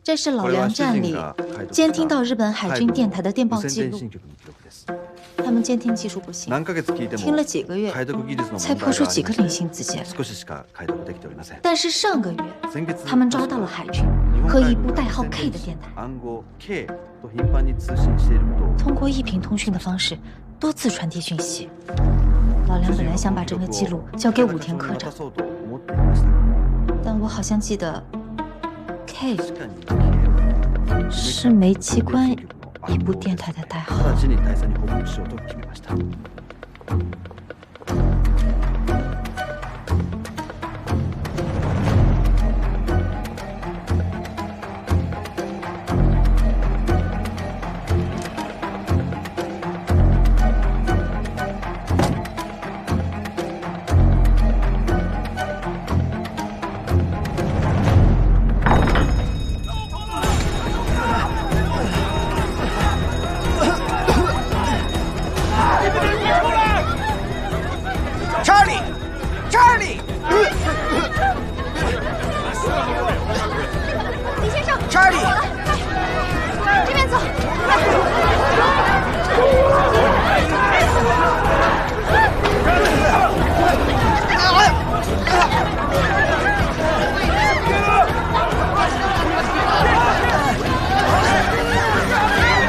这是老梁站里监听到日本海军电台的电报记录。他们监听技术不行，听了几个月才破出几个零星子键。但是上个月，他们抓到了海军和一部代号 K 的电台，通过一频通讯的方式多次传递讯息。老梁本来想把这个记录交给武田科长，但我好像记得 K 是煤气关一部电台的代号。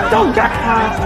Don't get past!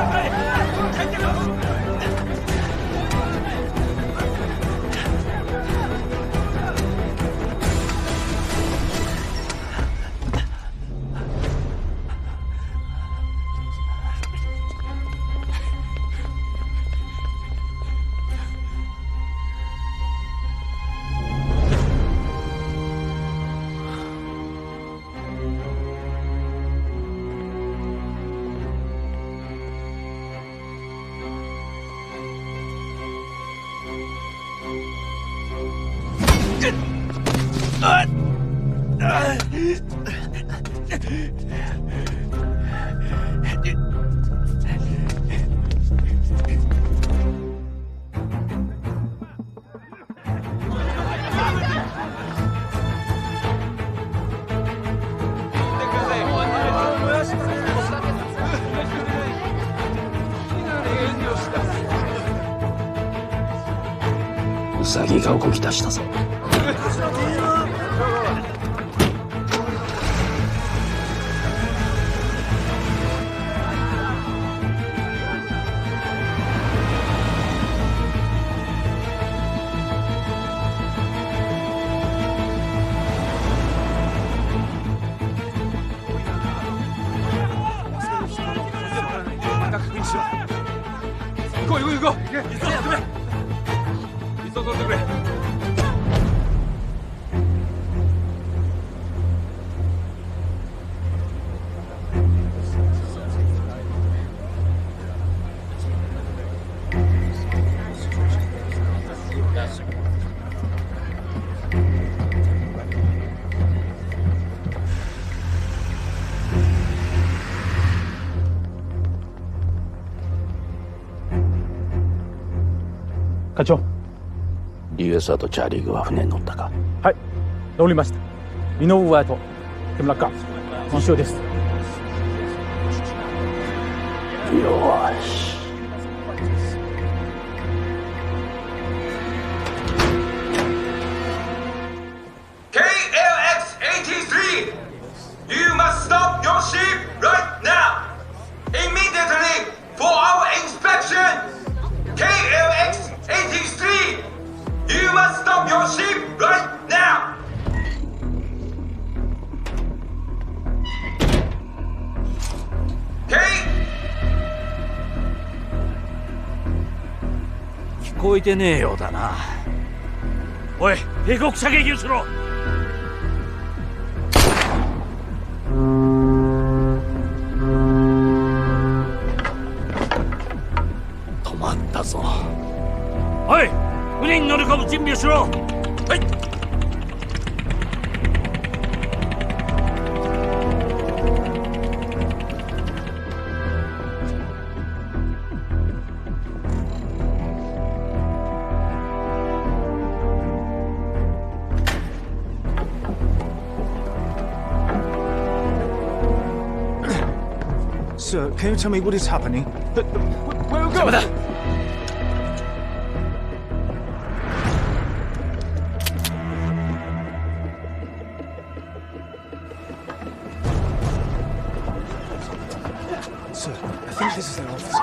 ウサギが動き出したぞ。行こう行こう行こう。急ごうってくれ。課長、リュウエスアとチャーリーグは船に乗ったか。はい、乗りました。ミノウワイと木村か一緒です。よし。KLX-83! You must stop your ship right now! Immediately for our inspection! KLX-83! You must stop your ship right now! 聞こえてねえようだな。おい、帝国射撃をしろ。止まったぞ。おい、船に乗り込む準備をしろ。はい。Sir, can you tell me what is happening? We'll go. Sir, I think this is their office.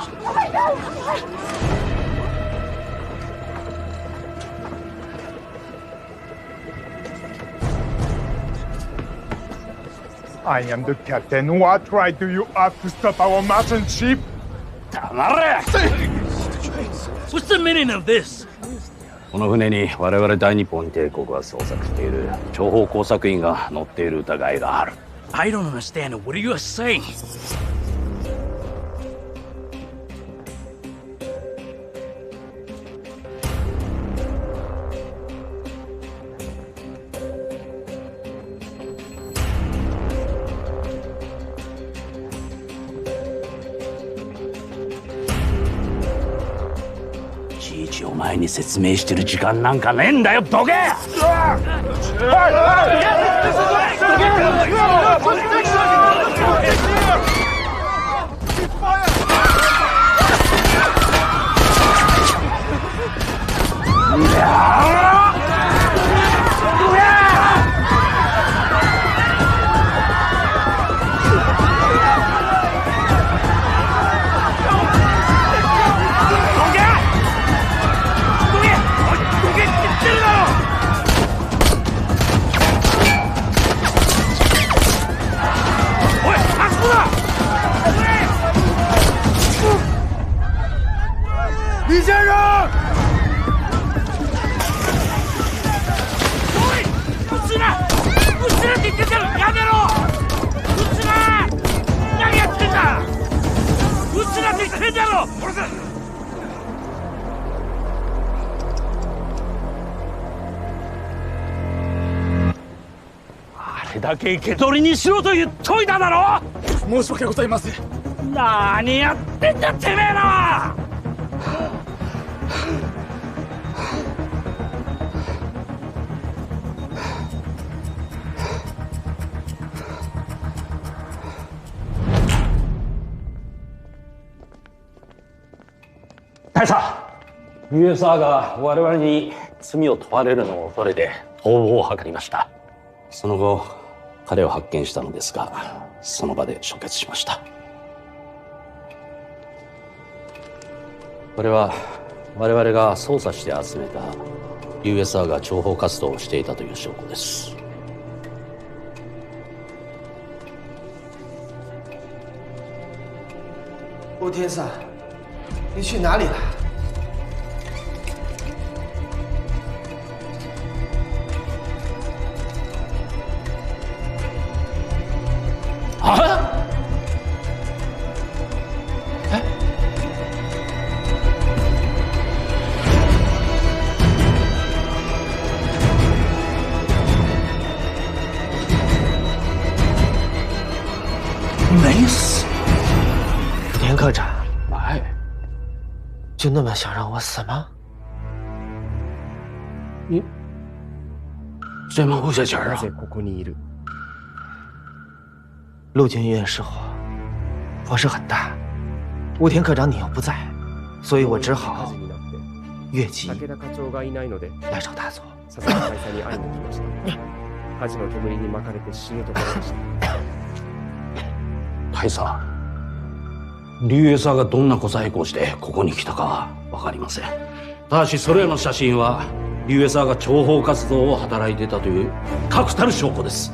I am the captain. What right do you have to stop our merchant ship? What's the meaning of this? この船に我々大日本帝国が捜索している諜報工作員が乗っている疑いがある。I don't understand. What are you saying? お前に説明してる時間なんかねえんだよ、どけ！あれだけ生け捕りにしろと言っといただろ。申し訳ございません。何やってんだてめえら。大佐、USAが我々に罪を問われるのを恐れて逃亡を図りました。その後彼を発見したのですが、その場で処決しました。これは我々が捜査して集めた USA が諜報活動をしていたという証拠です。陆天散，你去哪里了？啊！哎，没死。田科长，哎，就那么想让我死吗？你这么不下劲儿啊！なぜここにいる？陆军医院失火，火势很大，武田科长你又不在，所以我只好越级来找大佐。大佐、竜英さんがどんな小細工をしてここに来たかは分かりません。ただしそれらの写真は竜英さんが諜報活動を働いていたという確たる証拠です。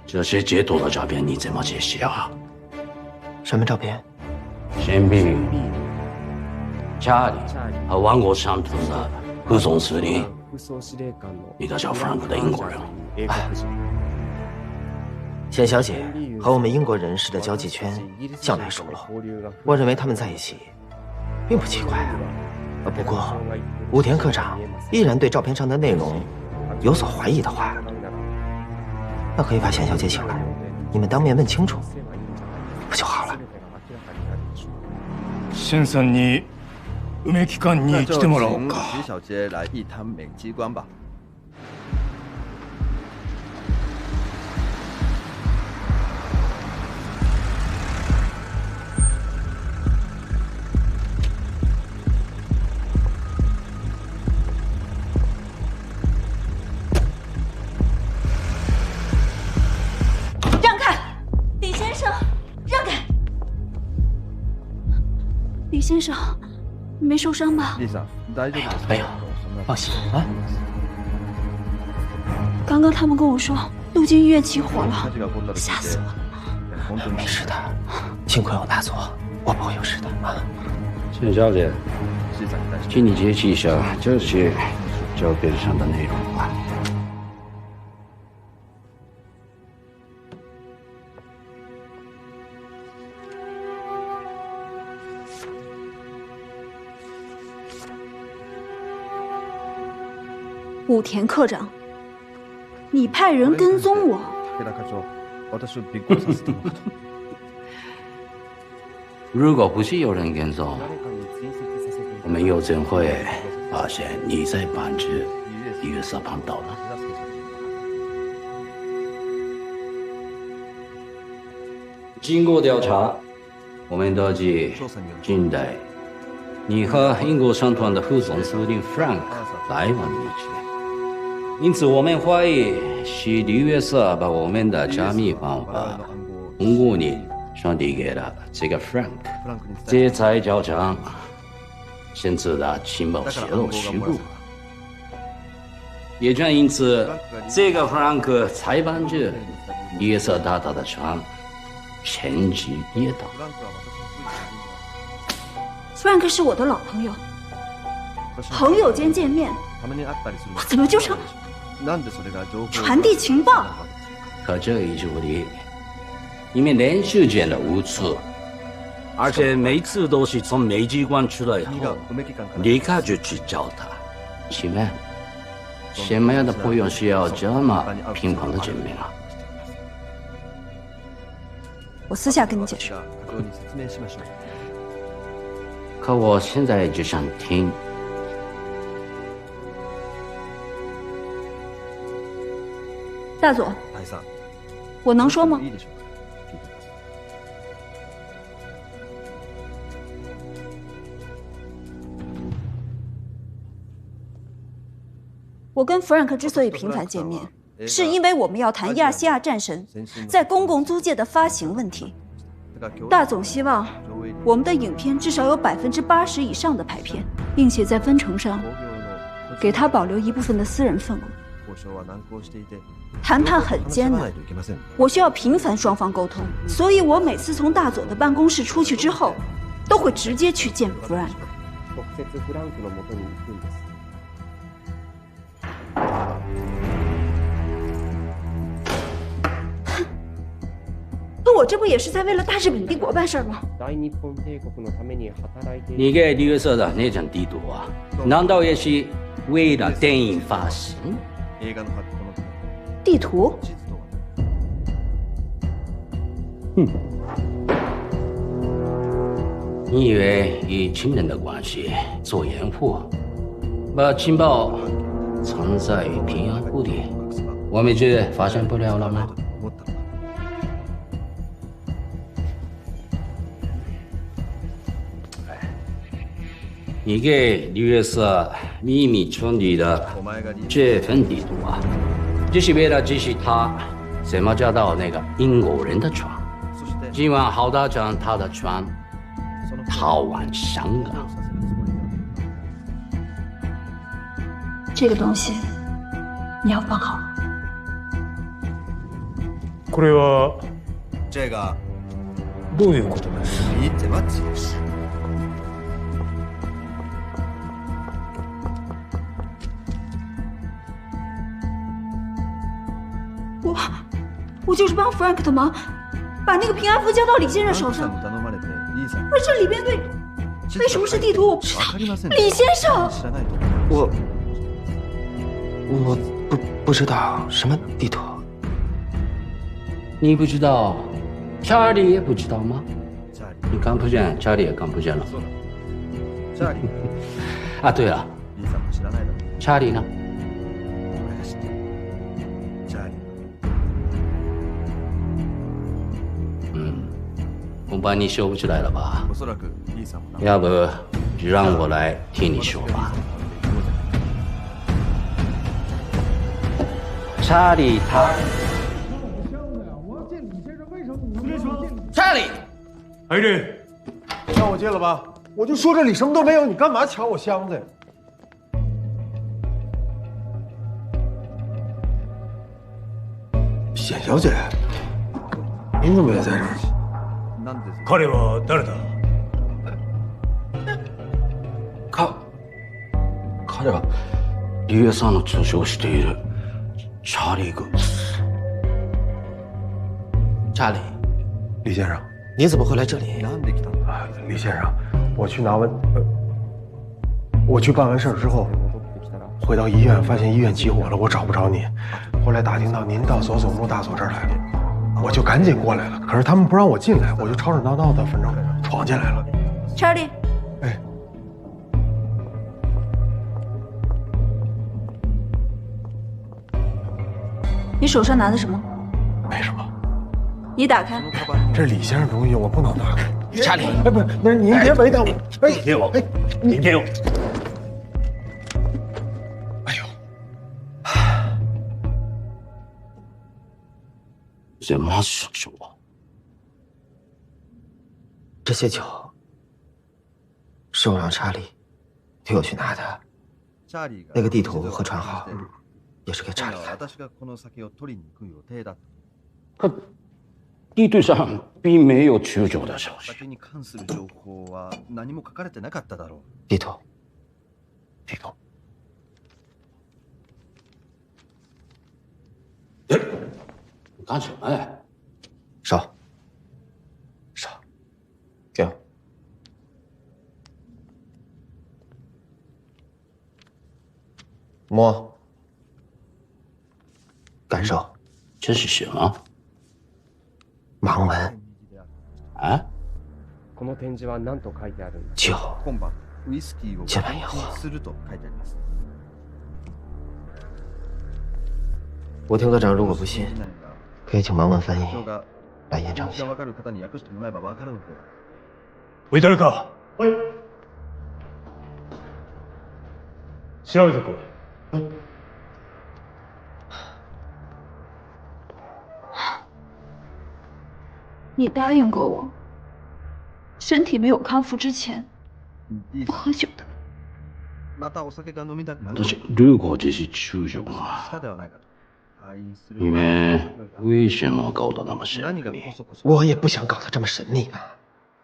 这些截图的照片你怎么解析啊？什么照片？宪兵查理和万国商图的副总司令，一个叫弗兰克的英国人。显小姐和我们英国人士的交际圈向来熟络，我认为他们在一起并不奇怪啊。不过武田科长依然对照片上的内容有所怀疑的话，那可以把显小姐请来，你们当面问清楚，不就好了？先生に梅木館に来てもらおうか。徐小姐来一探美机关吧。先生，你没受伤吧？李さん、大丈夫ですか？没有，放心啊。刚刚他们跟我说陆军医院起火了，吓死我了。没事的，幸亏有大佐，我不会有事的啊。陈小姐，请你解析一下这些照片上的内容吧。武田科长，你派人跟踪我？如果不是有人跟踪，我们又怎会发现你在扳着1月4号到了？经过调查，我们得知近代你和英国商团的副总司令 Frank 来往密切。因此，我们怀疑是2月4号把我们的加密方法通过你传递给了这个 Frank， 这才造成现在的情报泄露事故。也正因此，这个 Frank 才帮着2月4号大岛的船前去野岛。Frank 是我的老朋友，朋友间见面，我怎么就成传递情报？可这一处理，你们连续见了5次，而且每次都是从美机关出来后，立刻就去找他。请问，什么样的朋友需要这么频繁的见面啊？我私下跟你解释。可我现在就想听。大佐，我能说吗？我跟 Frank 之所以频繁见面，是因为我们要谈亚细亚战神在公共租界的发行问题。大总希望我们的影片至少有80%以上的排片，并且在分成上给他保留一部分的私人份额。谈判很艰难，我需要频繁双方沟通，所以我每次从大佐的办公室出去之后，都会直接去见 Frank。可我这不也是在为了大日本帝国办事吗？你给2月4的那张地图啊，难道也是为了电影发行？地图？你以为以亲人的关系做掩护，把情报藏在平安库里，我们就发现不了了吗？你给2月4号秘密传递的这份地图啊，就是为了指示他怎么找到那个英国人的船，今晚好打将他的船逃往香港。这个东西你要放好。これは这个どういうことです？你怎么解释？我就是帮 Frank 的忙，把那个平安符交到李先生手上。而这里边为什么是地图，我不知道。李先生，我不知道什么地图。你不知道，查理也不知道吗？你看不见，查理也看不见了。啊，对了，查理呢？恐怕你说不出来了吧？要不就让我来替你说吧。查理他，查理，海瑞，让我接了吧。我就说这里什么都没有，你干嘛抢我箱子呀？显小姐，您怎么也在这儿？彼は誰だ？彼は竜也さんの調子をしているチャーリー君です。查理，李先生，你怎么会来这里？李先生，我去办完事儿之后，回到医院，发现医院起火了，我找不着您。后来打听到您到所总部大所这儿来了，我就赶紧过来了。可是他们不让我进来，我就吵吵闹闹的，反正闯进来了。查理，哎，你手上拿的什么？没什么。你打开。这李先生东西我不能拿开。查理，哎，不是，那您别为难我。哎，你给我，你给我。哎呦，这马社长，这些酒是我让查理替我去拿的，那个地图和船号也是给查理看的。可地图上并没有酒的消息。地图，哎，你干什么呀？手，给我。摸，感受，这是什么？盲文。啊？酒，千万别喝。武田科长如果不信，可以请盲文翻译来验证一下。おい誰か。はい。調べてこい。你答应过我，身体没有康复之前不喝酒的。私ルーゴ自死中将が危险を搞得那么神秘。我也不想搞得这么神秘啊，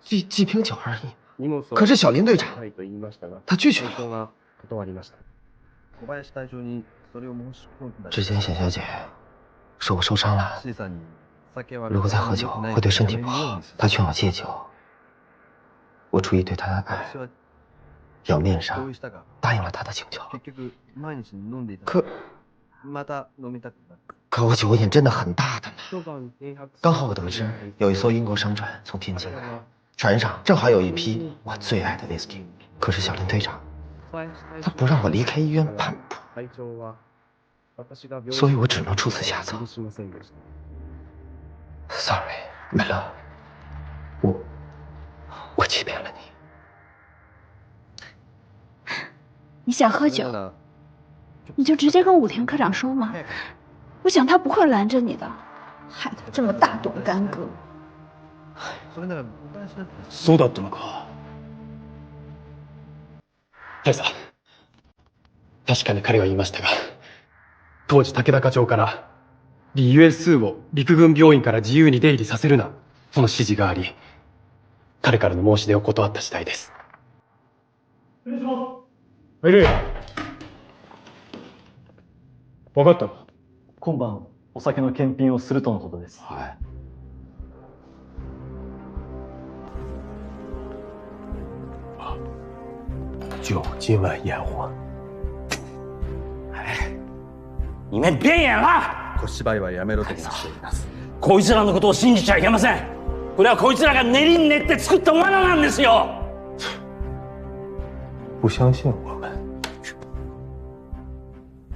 几瓶酒而已。可是小林队长他拒绝了。之前显小姐说我受伤了，如果再喝酒会对身体不好，她劝我戒酒。我出于对她的爱，表面上答应了她的请求。可我酒瘾真的很大的呢。刚好我得知有一艘英国商船从天津来，船上正好有一批我最爱的 whisky。可是小林队长他不让我离开医院半步，所以我只能出此下策。Sorry， 美乐，我欺骗了你。你想喝酒，你就直接跟武田科长说嘛。我想他不会拦着你的，害得这么大动干戈。そうだったのか。大佐、確かに彼は言いましたが、当時武田課長から李USを陸軍病院から自由に出入りさせるな、その指示があり、彼からの申し出を断った次第です。失礼します。はい、分かった。今晩お酒の検品をするとのことです。はい。酒今晚验货。哎，你们别演了！小芝居はやめろと申しています。こいつらのことを信じちゃいけません。これはこいつらが練りに練って作った罠なんですよ。不相信我们。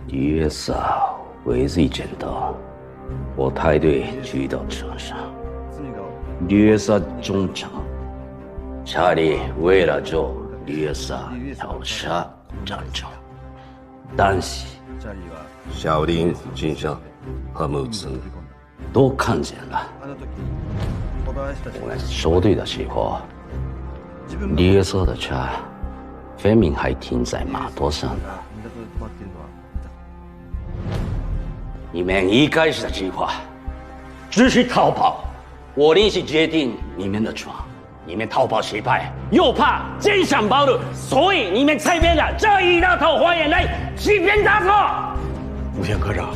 李月嫂尾随见到我带队去到车上，李月嫂中枪，查理为了救李月嫂跳下战场，但是小林军将和母子都看见了。我们收队的时候，李约瑟的车分明还停在码头上呢。你们一开始的计划只是逃跑，我临时决定你们的船，你们逃跑失败，又怕真相暴露，所以你们才编了这一大套谎言来欺骗大伙。武田科长，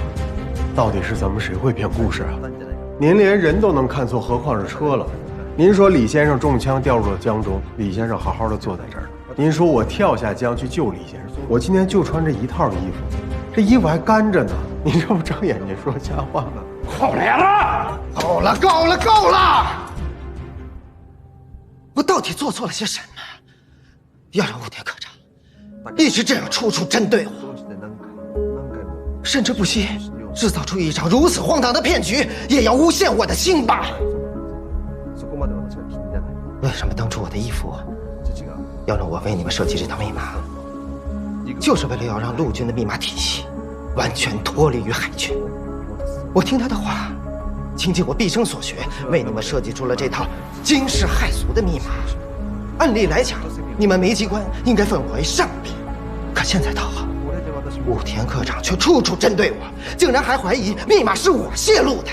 到底是怎么谁会编故事啊？您连人都能看错，何况是车了？您说李先生中枪掉入了江中，李先生好好的坐在这儿呢。您说我跳下江去救李先生，我今天就穿这一套衣服，这衣服还干着呢。您这不长眼睛说瞎话吗？好了，够了，够了，够了！我到底做错了些什么？要让武田科长一直这样处处针对我，甚至不惜制造出一场如此荒唐的骗局，也要诬陷我的清白。为什么当初我的义父要让我为你们设计这套密码，就是为了要让陆军的密码体系完全脱离于海军。我听他的话，倾尽我毕生所学，为你们设计出了这套惊世骇俗的密码。按理来讲，你们梅机关应该奉我为上宾，可现在倒好，武田科长却处处针对我，竟然还怀疑密码是我泄露的。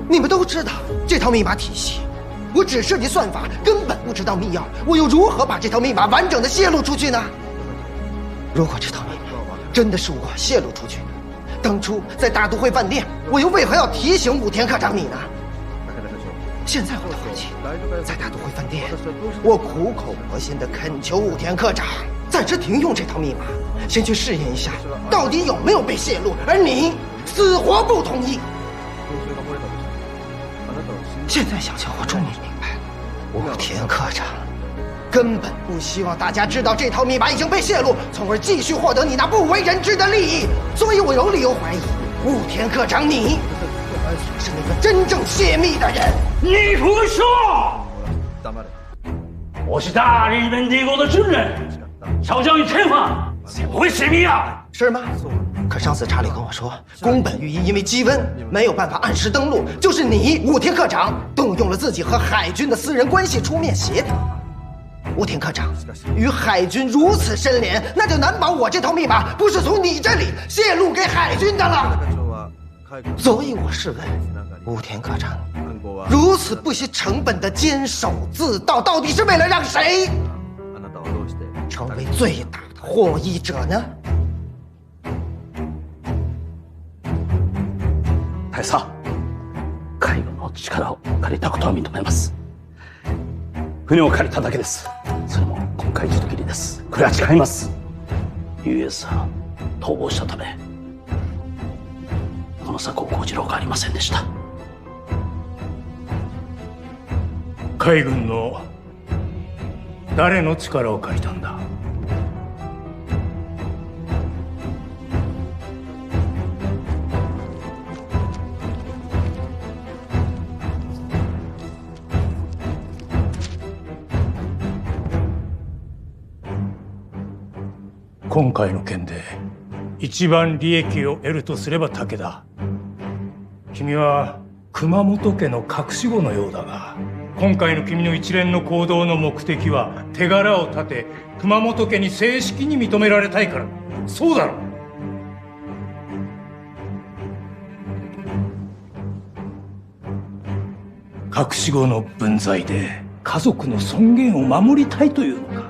你们都知道这套密码体系，我只设计算法，根本不知道密钥，我又如何把这套密码完整的泄露出去呢？如果这套密码真的是我泄露出去，当初在大都会饭店，我又为何要提醒武田科长你呢？现在我的回去，在大都会饭店，我苦口婆心地恳求武田科长暂时停用这套密码，先去试验一下到底有没有被泄露，而你死活不同意。现在想想，我终于明白了，武田科长根本不希望大家知道这套密码已经被泄露，从而继续获得你那不为人知的利益。所以我有理由怀疑，武田科长你是那个真正泄密的人。你胡说！我是大日本帝国的军人，少将与天法，怎么会泄密啊？是吗？可上次查理跟我说，宫本御医因为积温没有办法按时登陆，就是你武田科长动用了自己和海军的私人关系出面协调。武田科长与海军如此深连，那就难保我这套密码不是从你这里泄露给海军的了。所以我是问武田科长，如此不惜成本的坚守自盗，到底是为了让谁成为最大的获益者呢？大佐、海軍の力を借りたことは認めます。船を借りただけです。それも今回一度きりです。これは誓います。US は逃亡したため、この策を講じろうがありませんでした。海軍の誰の力を借りたんだ？今回の件で一番利益を得るとすれば武田。君は熊本家の隠し子のようだが、今回の君の一連の行動の目的は手柄を立て熊本家に正式に認められたいから。そうだろう。隠し子の分際で家族の尊厳を守りたいというのか。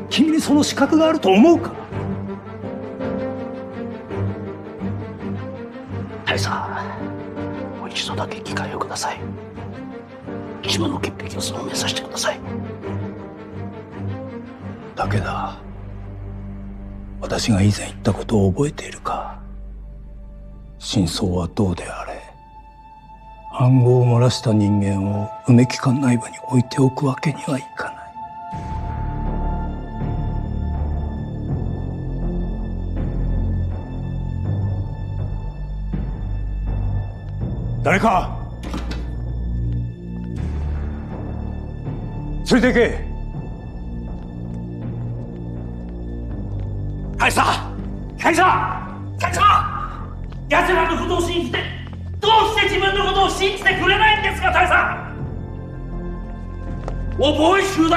君にその資格があると思うか？大佐、もう一度だけ機会をください。自分の潔癖を証明させてください。武田、私が以前言ったことを覚えているか？真相はどうであれ、暗号を漏らした人間を梅木館内部に置いておくわけにはいかない。誰か連れて行け。大佐、大佐、大佐、奴らのことを信じて、どうして自分のことを信じてくれないんですか？大佐、我不会输的。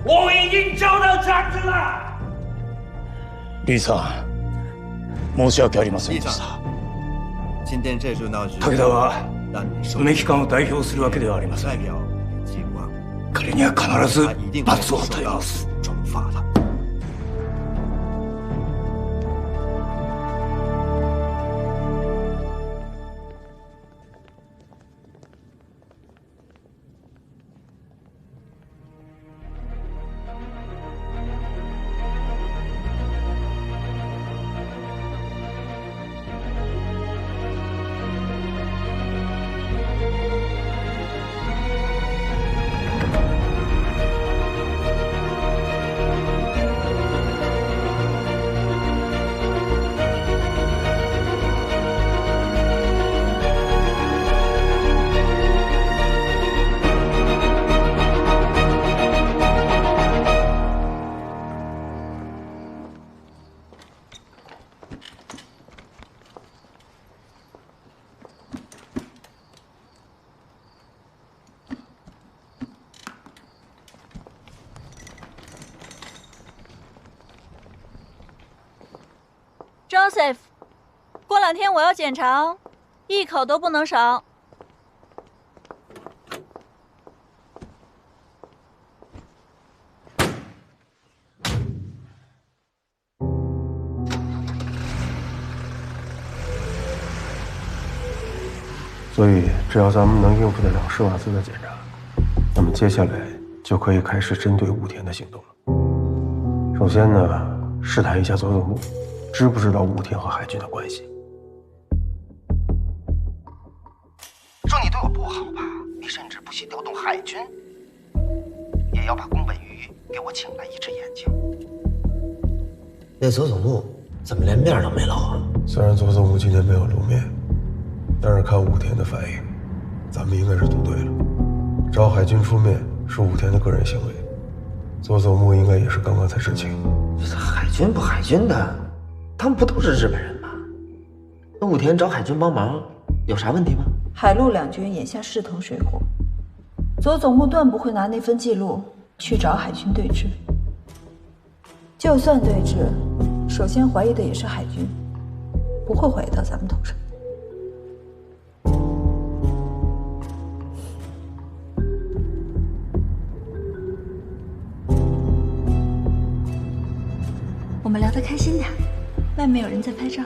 我已经找到长子了。李さん、申し訳ありませんでした。武田は梅木館を代表するわけではありません。彼には必ず罰を与えます。Joseph， 过2天我要检查，一口都不能少。所以，只要咱们能应付得了施瓦茨的检查，那么接下来就可以开始针对武田的行动了。首先呢，试探一下佐佐木，知不知道武田和海军的关系？说你对我不好吧，你甚至不惜调动海军，也要把宫本鱼给我请来一只眼睛。那佐佐木怎么连面都没露啊？虽然佐佐木今天没有露面，但是看武田的反应，咱们应该是赌对了。找海军出面是武田的个人行为，佐佐木应该也是刚刚才知情。海军不海军的，他们不都是日本人吗？那武田找海军帮忙有啥问题吗？海陆两军眼下势同水火，佐佐木断不会拿那份记录去找海军对峙。就算对峙，首先怀疑的也是海军，不会怀疑到咱们头上。我们聊得开心点，外面有人在拍照。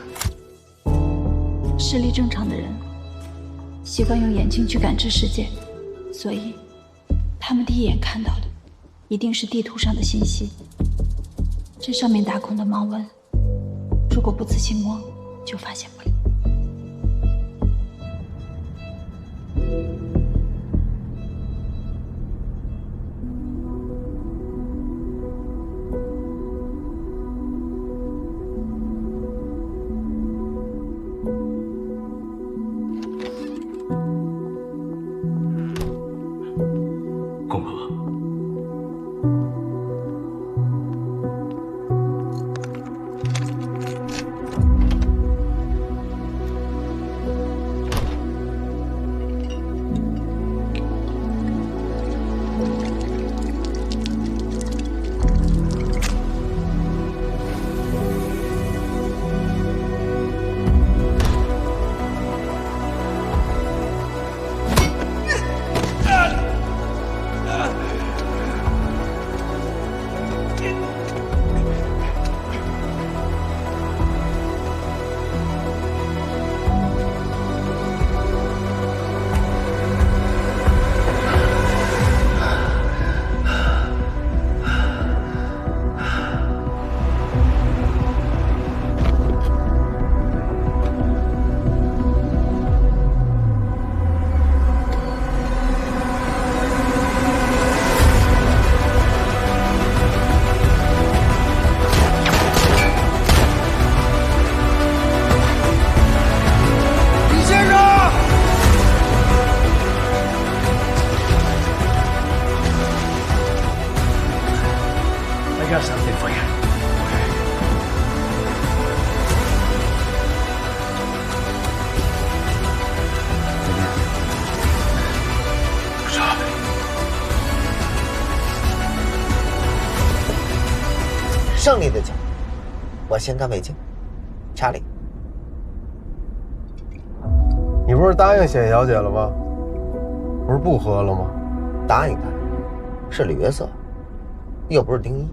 视力正常的人习惯用眼睛去感知世界，所以他们第一眼看到的一定是地图上的信息。这上面打孔的盲纹，如果不仔细摸，就发现不了。こんばんは。胜利的角度，我先干为敬。查理，你不是答应显小姐了吗？不是不喝了吗？答应他，是李约瑟，又不是丁一。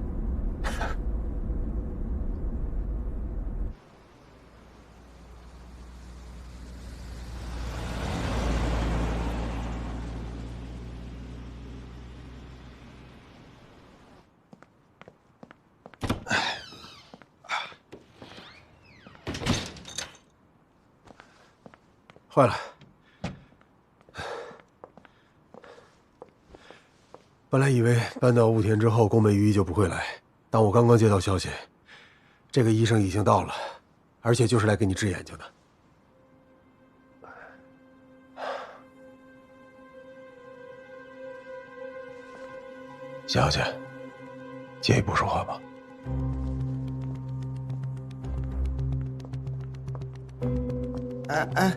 坏了，本来以为搬到雾田之后，宫本裕一就不会来，但我刚刚接到消息，这个医生已经到了，而且就是来给你治眼睛的。小姐，介意不说话吗？哎，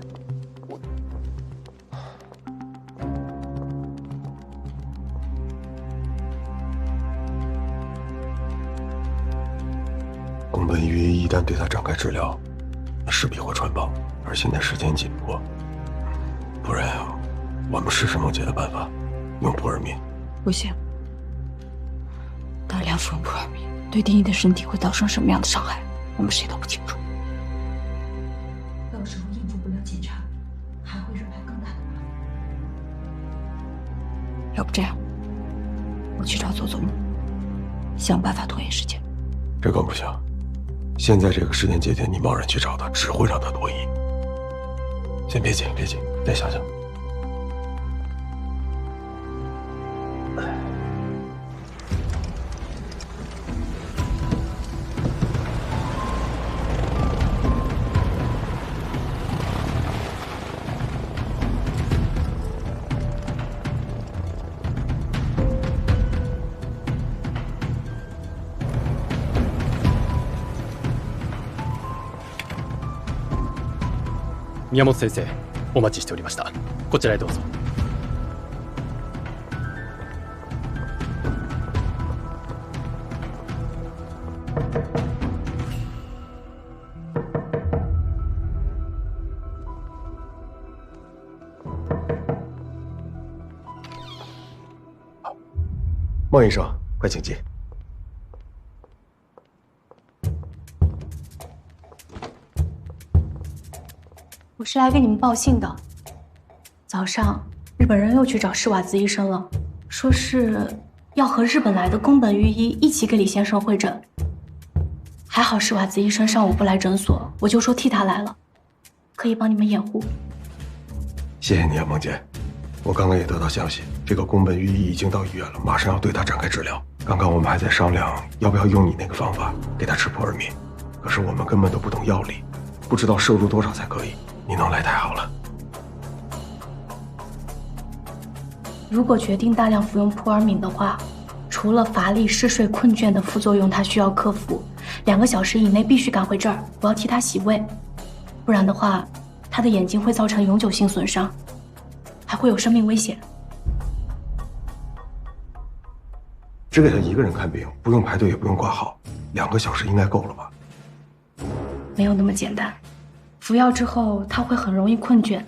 宫本裕一一旦对他展开治疗，那势必会穿帮，而现在时间紧迫，不然我们试试梦姐的办法，用普尔敏。不行，大量服用普尔敏对丁一的身体会造成什么样的伤害，我们谁都不清楚。到时候应付不了检查，还会惹来更大的麻烦。要不这样，我去找佐佐木，想办法拖延时间。这更不行，现在这个时间节点，你贸然去找他，只会让他多疑。先别急，别急，再想想。宮本先生、お待ちしておりました。こちらへどうぞ。孟医生，快请进。我是来给你们报信的。早上，日本人又去找施瓦兹医生了，说是要和日本来的宫本裕一一起给李先生会诊。还好施瓦兹医生上午不来诊所，我就说替他来了，可以帮你们掩护。谢谢你啊，孟姐。我刚刚也得到消息，这个宫本裕一已经到医院了，马上要对他展开治疗。刚刚我们还在商量要不要用你那个方法给他吃普尔敏，可是我们根本都不懂药理，不知道摄入多少才可以。你能来太好了。如果决定大量服用普尔敏的话，除了乏力、嗜睡、困倦的副作用，他需要克服。2个小时以内必须赶回这儿，我要替他洗胃，不然的话，他的眼睛会造成永久性损伤，还会有生命危险。只给他一个人看病，不用排队，也不用挂号，2个小时应该够了吧？没有那么简单。服药之后，他会很容易困倦，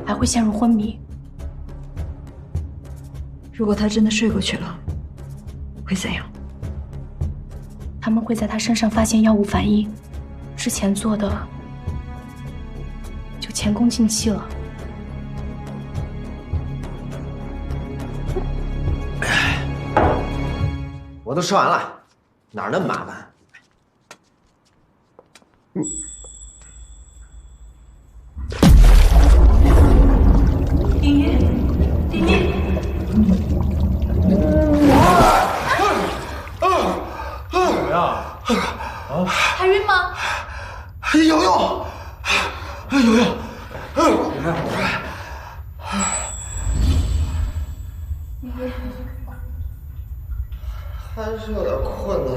还会陷入昏迷。如果他真的睡过去了，会怎样？他们会在他身上发现药物反应，之前做的就前功尽弃了。我都吃完了，哪儿那么麻烦？丁一，丁一，怎么样？还晕吗？有用，有用。还是有点困难。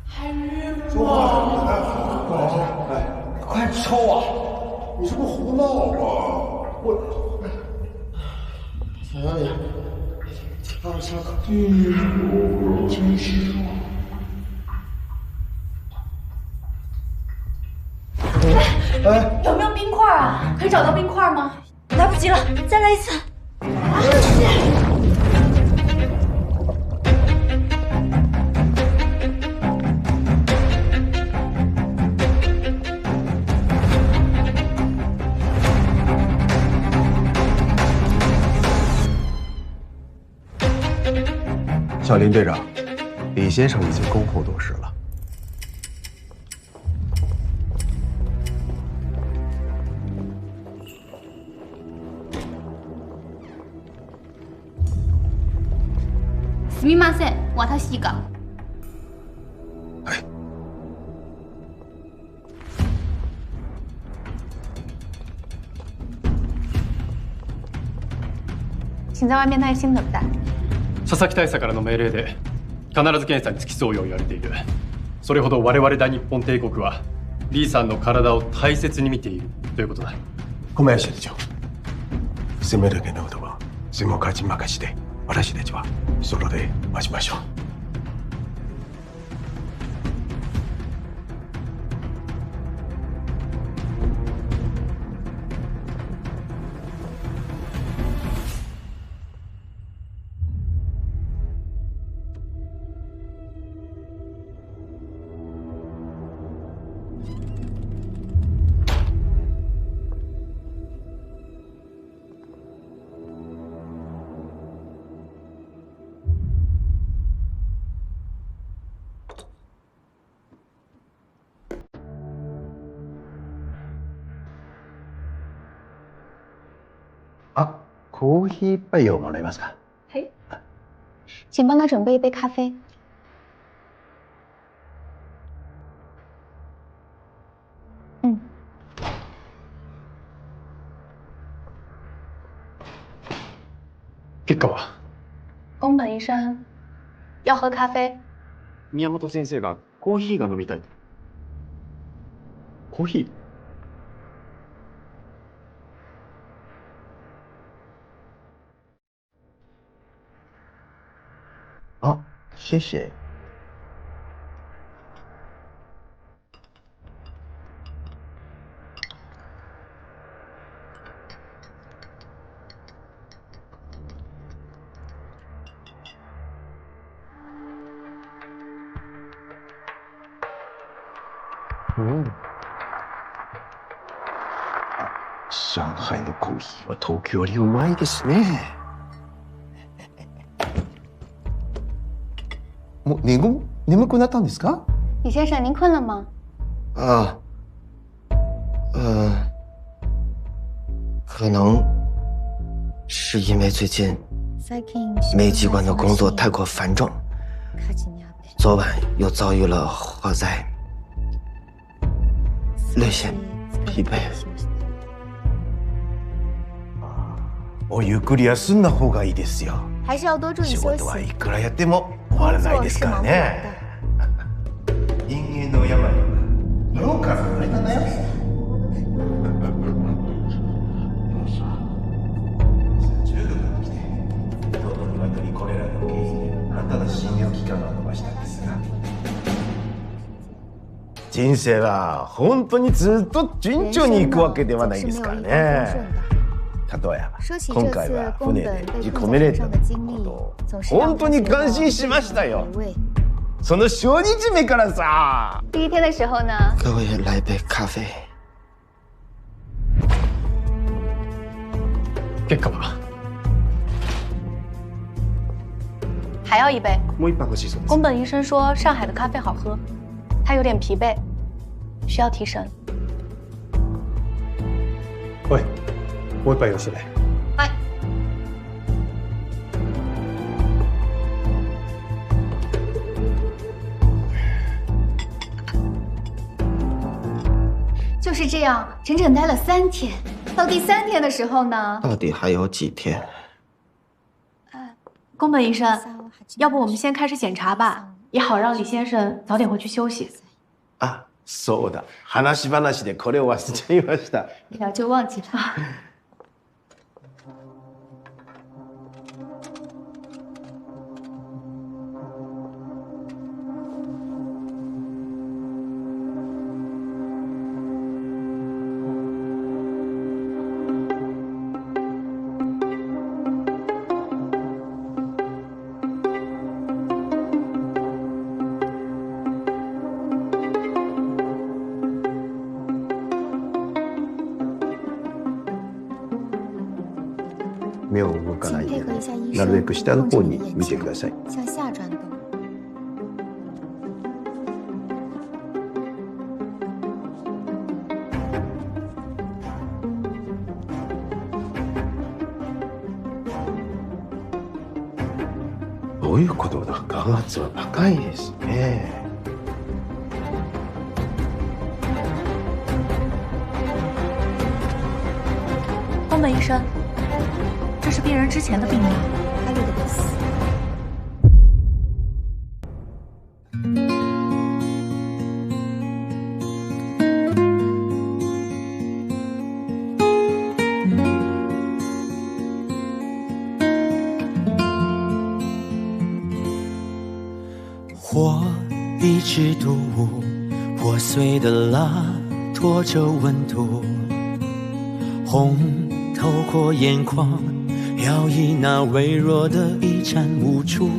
还晕吗？说话什么还哎，快抽啊！你是不是胡闹啊？我，小小姐，有没有冰块啊？可以找到冰块吗？来不及了，再来一次。小林队长，李先生已经恭候多时了。すみません、私が。请在外面耐心等待。佐々木大佐からの命令で必ず検査に付き添うよう言われている。それほど我々大日本帝国はリーさんの体を大切に見ているということだ。小林社長、責めるけのことは専門家に任せて、私たちはソロで待ちましょう。コーヒー一杯をもらえますか？はい。请帮他准备一杯咖啡。嗯。結果は？宫本医生，要喝咖啡。宮本先生がコーヒーが飲みたい。コーヒー？啊，谢谢。上海のコーヒーは東京よりうまいですね。もう眠くなったんですか？李先生，您困了吗？可能是因为最近煤机关的工作太过繁重，昨晚又遭遇了火灾，略显疲惫。おゆっくり休んだ方がいいですよ。还是要多注意仕休息。事はいくらやっても終わらないですからね。人間の病は脳から生まれたんだよ。中毒が来て、とうとう鶏これらの原因であんたの診療期間を延ばしたんですが。人生は本当にずっと順調にいくわけではないですからね。例えば今回は船で事故めれたことを本当に感心しましたよ。その初日目からさ。第一天的时候呢？给我也来杯咖啡。結果は？还要一杯。もう一杯欲しいそうです。宫本医生说上海的咖啡好喝，他有点疲惫，需要提神。おい。もう一杯用意してね。はい。就是这样，整整待了3天。到第3天的时候呢？到底还有几天？宫本医生，要不我们先开始检查吧，也好让李先生早点回去休息。あ、そうだ。話でこれを忘れちゃいました。一聊就忘记了。目を動かないでなるべく下の方に見てください。向下转动。どういうことだ？眼圧は高いですね。宫本医生，这是病人之前的病历。火一直独舞，破碎的蜡拖着温度，红透过眼眶，摇曳那微弱的一盏无助。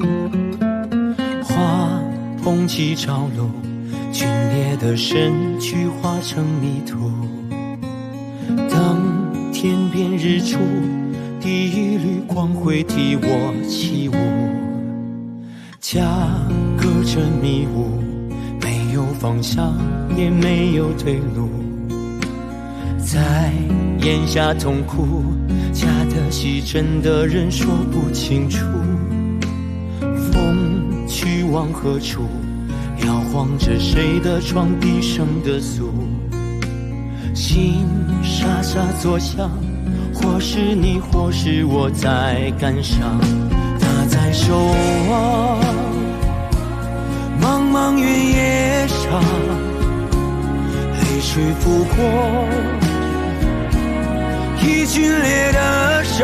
花捧起朝露，皲裂的身躯化成迷途。等天边日出，第一缕光辉替我起舞。家隔着迷雾，没有方向，也没有退路。在眼下痛苦，假的戏真的人说不清楚。风去往何处，摇晃着谁的床，低声的诉。心沙沙作响，或是你，或是我在感伤。他在守望茫茫原野上，泪水拂过已皲裂的伤。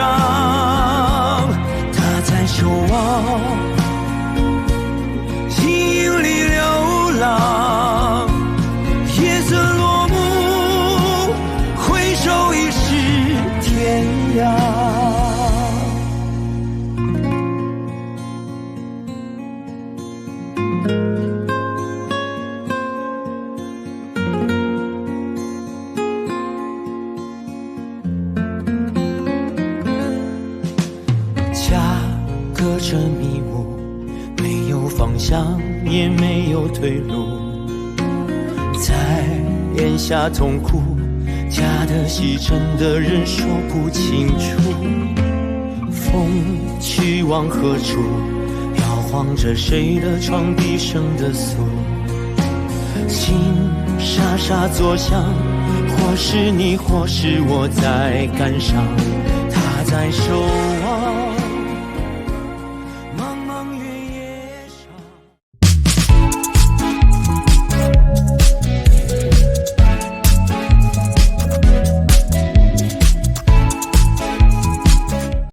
他在守望阴影里流浪，夜色落幕，回首已是天涯。隔着迷雾，没有方向，也没有退路。在眼下痛苦，假的戏真的人说不清楚。风去往何处，摇晃着谁的床，低声的诉。心沙沙作响，或是你，或是我在感伤。他在守